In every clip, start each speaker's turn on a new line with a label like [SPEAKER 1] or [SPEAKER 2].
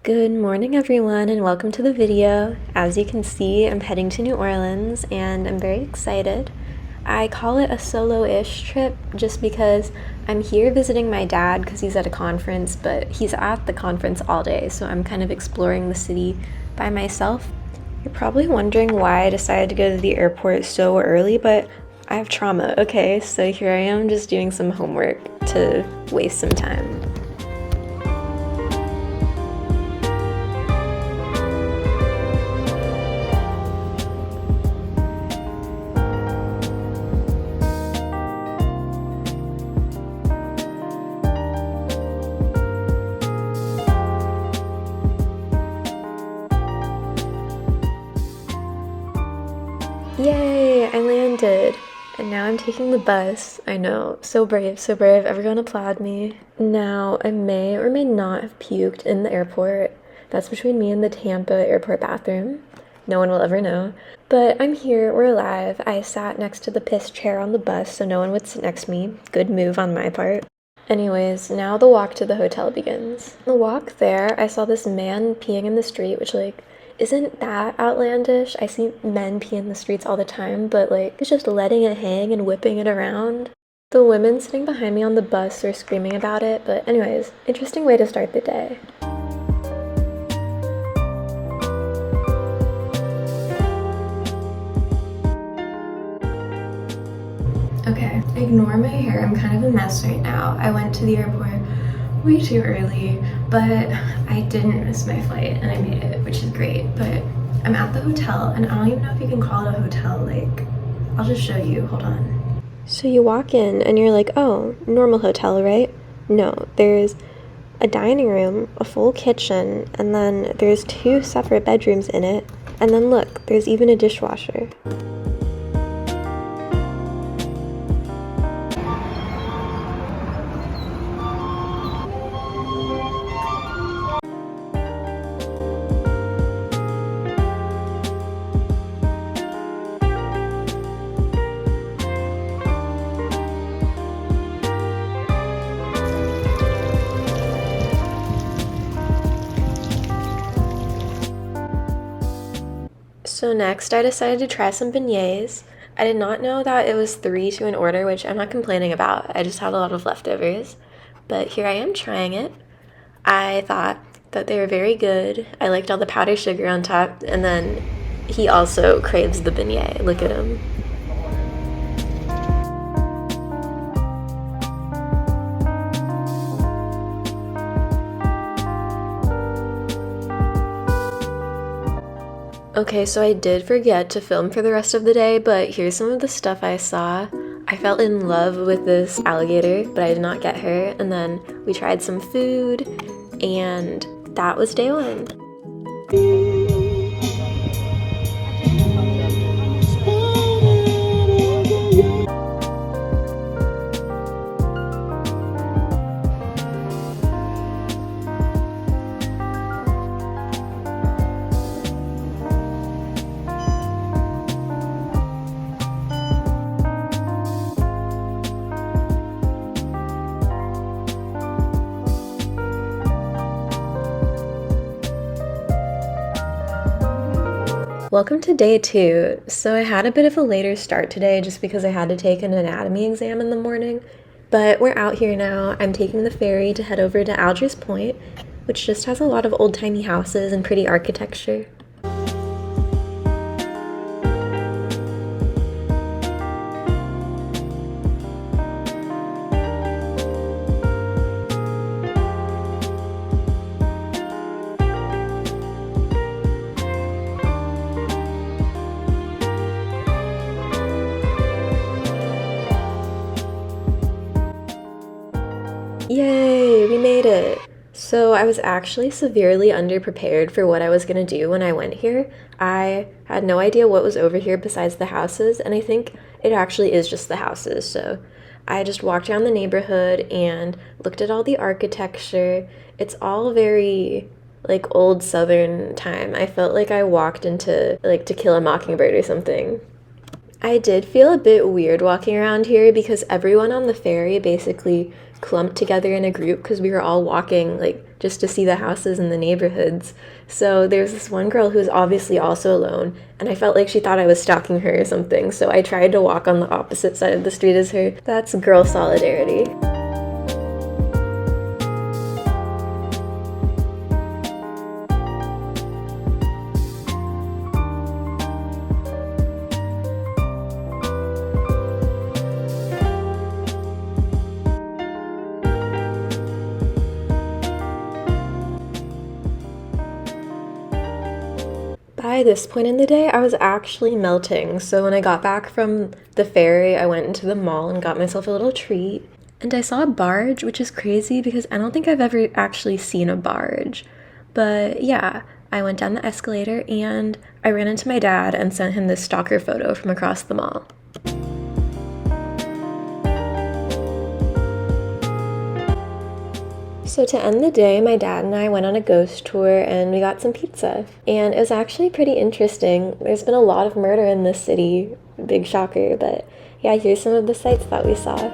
[SPEAKER 1] Good morning everyone and welcome to the video. As you can see, I'm heading to New Orleans and I'm very excited. I call it a solo-ish trip just because I'm here visiting my dad because he's at a conference, but he's at the conference all day, so I'm kind of exploring the city by myself. You're probably wondering why I decided to go to the airport so early, but I have trauma, okay? So here I am just doing some homework to waste some time. Yay, I landed. And now I'm taking the bus. I know, so brave, so brave. Everyone applaud me. Now, I may or may not have puked in the airport. That's between me and the Tampa airport bathroom. No one will ever know. But I'm here, we're alive. I sat next to the piss chair on the bus so no one would sit next to me. Good move on my part. Anyways, now the walk to the hotel begins. The walk there, I saw this man peeing in the street, which isn't that outlandish? I see men pee in the streets all the time, but it's just letting it hang and whipping it around. The women sitting behind me on the bus are screaming about it, but anyways, interesting way to start the day. Okay, ignore my hair, I'm kind of a mess right now. I went to the airport way too early, but I didn't miss my flight and I made it, which is great. But I'm at the hotel and I don't even know if you can call it a hotel. I'll just show you, hold on. So you walk in and you're like, oh, normal hotel, right? No, there's a dining room, a full kitchen, and then there's 2 separate bedrooms in it. And then look, there's even a dishwasher. So next, I decided to try some beignets. I did not know that it was 3 to an order, which I'm not complaining about. I just had a lot of leftovers. But here I am trying it. I thought that they were very good. I liked all the powdered sugar on top, and then he also craves the beignet. Look at him. Okay, so I did forget to film for the rest of the day, but here's some of the stuff I saw. I fell in love with this alligator, but I did not get her. And then we tried some food, and that was day 1. Welcome to day 2. So I had a bit of a later start today just because I had to take an anatomy exam in the morning, but we're out here now. I'm taking the ferry to head over to Algiers Point, which just has a lot of old-timey houses and pretty architecture. Yay, we made it! So I was actually severely underprepared for what I was gonna do when I went here. I had no idea what was over here besides the houses, and I think it actually is just the houses. So I just walked around the neighborhood and looked at all the architecture. It's all very old Southern time. I felt like I walked into To Kill a Mockingbird or something. I did feel a bit weird walking around here because everyone on the ferry basically clumped together in a group because we were all walking, like, just to see the houses in the neighborhoods. So there was this one girl who was obviously also alone, and I felt like she thought I was stalking her or something, so I tried to walk on the opposite side of the street as her. That's girl solidarity. By this point in the day, I was actually melting, so when I got back from the ferry, I went into the mall and got myself a little treat. And I saw a barge, which is crazy because I don't think I've ever actually seen a barge. But yeah, I went down the escalator and I ran into my dad and sent him this stalker photo from across the mall. So to end the day, my dad and I went on a ghost tour and we got some pizza. And it was actually pretty interesting. There's been a lot of murder in this city. Big shocker, but yeah, here's some of the sights that we saw.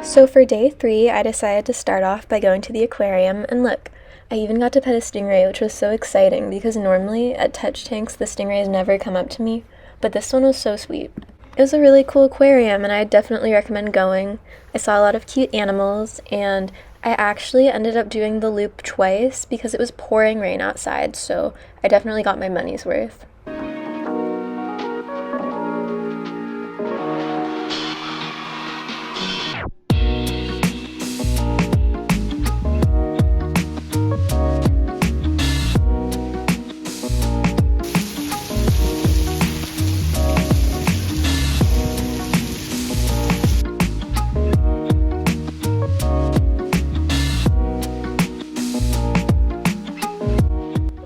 [SPEAKER 1] So for day 3, I decided to start off by going to the aquarium, and look, I even got to pet a stingray, which was so exciting because normally at touch tanks the stingrays never come up to me, but this one was so sweet. It was a really cool aquarium and I definitely recommend going. I saw a lot of cute animals and I actually ended up doing the loop twice because it was pouring rain outside, so I definitely got my money's worth.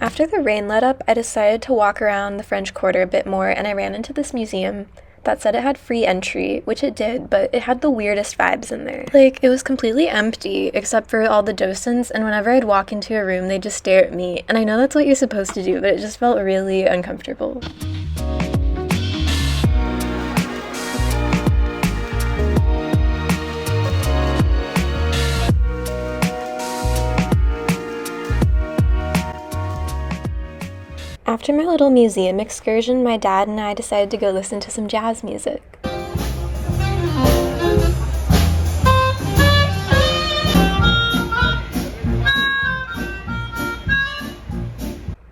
[SPEAKER 1] After the rain let up, I decided to walk around the French Quarter a bit more and I ran into this museum that said it had free entry, which it did, but it had the weirdest vibes in there. Like, it was completely empty except for all the docents, and whenever I'd walk into a room, they'd just stare at me, and I know that's what you're supposed to do, but it just felt really uncomfortable. After my little museum excursion, my dad and I decided to go listen to some jazz music.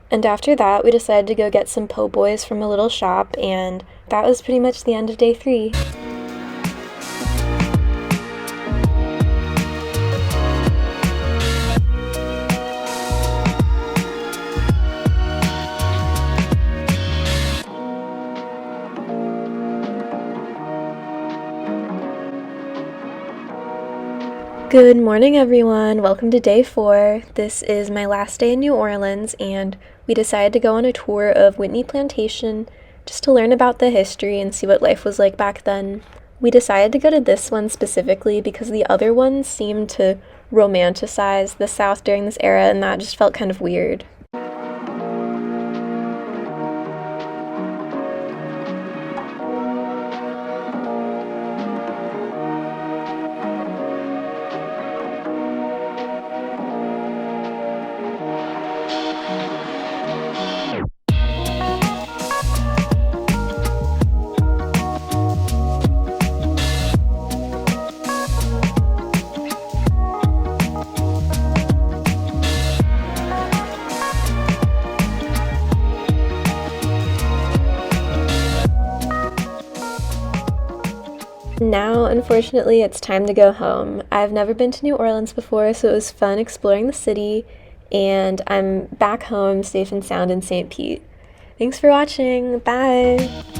[SPEAKER 1] And after that, we decided to go get some po' boys from a little shop, and that was pretty much the end of day 3. Good morning, everyone. Welcome to day 4. This is my last day in New Orleans, and we decided to go on a tour of Whitney Plantation just to learn about the history and see what life was like back then. We decided to go to this one specifically because the other ones seemed to romanticize the South during this era, and that just felt kind of weird. Now, unfortunately, it's time to go home. I've never been to New Orleans before, so it was fun exploring the city, and I'm back home safe and sound in St. Pete. Thanks for watching. Bye!